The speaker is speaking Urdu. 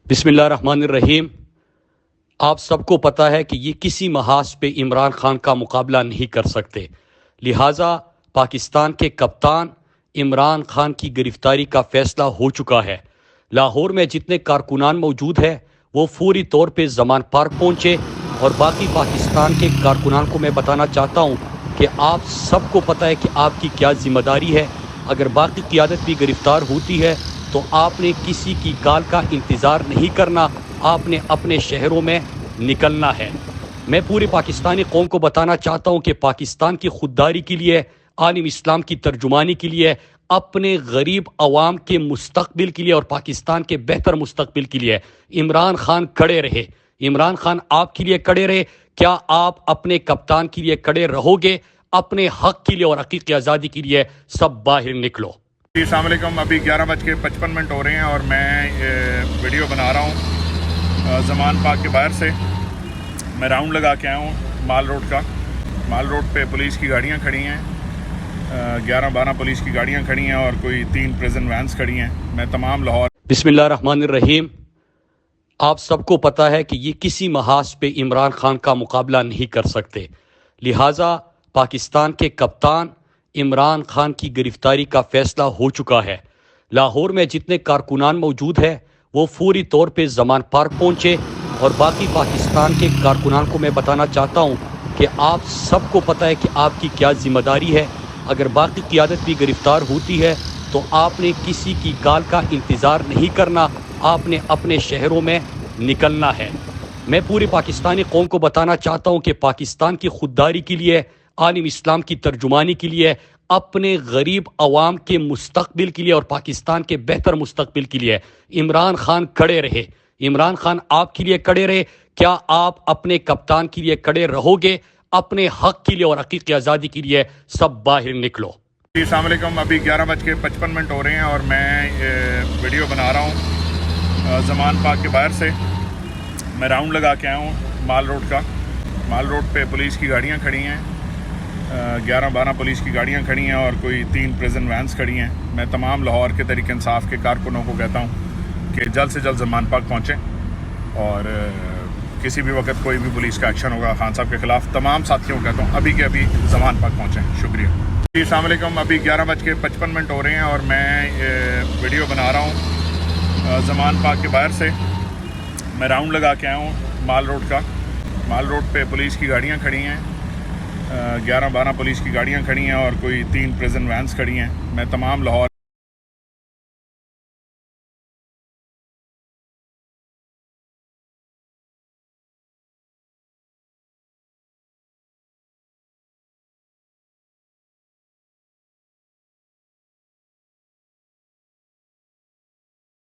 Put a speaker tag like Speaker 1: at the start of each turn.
Speaker 1: بسم اللہ الرحمن الرحیم۔ آپ سب کو پتہ ہے کہ یہ کسی محاذ پہ عمران خان کا مقابلہ نہیں کر سکتے، لہٰذا پاکستان کے کپتان عمران خان کی گرفتاری کا فیصلہ ہو چکا ہے۔ لاہور میں جتنے کارکنان موجود ہیں وہ فوری طور پہ زمان پارک پہنچے، اور باقی پاکستان کے کارکنان کو میں بتانا چاہتا ہوں کہ آپ سب کو پتہ ہے کہ آپ کی کیا ذمہ داری ہے۔ اگر باقی قیادت بھی گرفتار ہوتی ہے تو آپ نے کسی کی کال کا انتظار نہیں کرنا، آپ نے اپنے شہروں میں نکلنا ہے۔ میں پورے پاکستانی قوم کو بتانا چاہتا ہوں کہ پاکستان کی خودداری کے لیے، عالم اسلام کی ترجمانی کے لیے، اپنے غریب عوام کے مستقبل کے لیے اور پاکستان کے بہتر مستقبل کے لیے عمران خان کھڑے رہے۔ عمران خان آپ کے لیے کھڑے رہے۔ کیا آپ اپنے کپتان کے لیے کھڑے رہو گے؟ اپنے حق کے لیے اور حقیقی آزادی کے لیے سب باہر نکلو۔
Speaker 2: السلام علیکم۔ ابھی 11:55 ہو رہے ہیں اور میں ویڈیو بنا رہا ہوں زمان پاک کے باہر سے۔ میں راؤنڈ لگا کے آیا ہوں مال روڈ کا۔ مال روڈ پہ پولیس کی گاڑیاں کھڑی ہیں، 11-12 پولیس کی گاڑیاں کھڑی ہیں اور کوئی 3 پریزن وینس کھڑی ہیں۔ میں تمام لاہور
Speaker 1: بسم اللہ الرحمن الرحیم۔ آپ سب کو پتہ ہے کہ یہ کسی محاذ پہ عمران خان کا مقابلہ نہیں کر سکتے، لہٰذا پاکستان کے کپتان عمران خان کی گرفتاری کا فیصلہ ہو چکا ہے۔ لاہور میں جتنے کارکنان موجود ہیں وہ فوری طور پہ زمان پارک پہنچے، اور باقی پاکستان کے کارکنان کو میں بتانا چاہتا ہوں کہ آپ سب کو پتہ ہے کہ آپ کی کیا ذمہ داری ہے۔ اگر باقی قیادت بھی گرفتار ہوتی ہے تو آپ نے کسی کی کال کا انتظار نہیں کرنا، آپ نے اپنے شہروں میں نکلنا ہے۔ میں پورے پاکستانی قوم کو بتانا چاہتا ہوں کہ پاکستان کی خودداری کے لیے، عالم اسلام کی ترجمانی کے لیے، اپنے غریب عوام کے مستقبل کے لیے اور پاکستان کے بہتر مستقبل کے لیے عمران خان کھڑے رہے۔ عمران خان آپ کے لیے کھڑے رہے۔ کیا آپ اپنے کپتان کے لیے کھڑے رہو گے؟ اپنے حق کے لیے اور حقیقی آزادی کے لیے سب باہر نکلو۔
Speaker 2: السلام علیکم۔ ابھی 11:55 ہو رہے ہیں اور میں ویڈیو بنا رہا ہوں زمان پاک کے باہر سے۔ میں راؤنڈ لگا کے آیا ہوں مال روڈ کا۔ مال روڈ پہ پولیس کی گاڑیاں کھڑی ہیں، 11-12 پولیس کی گاڑیاں کھڑی ہیں اور کوئی 3 پریزن وینس کھڑی ہیں۔ میں تمام لاہور کے تحریک انصاف کے کارکنوں کو کہتا ہوں کہ جلد سے جلد زمان پاک پہنچیں، اور کسی بھی وقت کوئی بھی پولیس کا ایکشن ہوگا خان صاحب کے خلاف، تمام ساتھیوں کو کہتا ہوں ابھی کے ابھی زمان پاک پہنچیں۔ شکریہ۔ السلام علیکم۔ ابھی 11:55 ہو رہے ہیں اور میں ویڈیو بنا رہا ہوں زمان پاک کے باہر سے۔ میں راؤنڈ لگا کے آیا ہوں مال روڈ کا۔ مال روڈ پہ پولیس کی گاڑیاں کھڑی ہیں، 11-12 پولیس کی گاڑیاں کھڑی ہیں اور کوئی 3 پریزن وینس کھڑی ہیں۔ میں تمام لاہور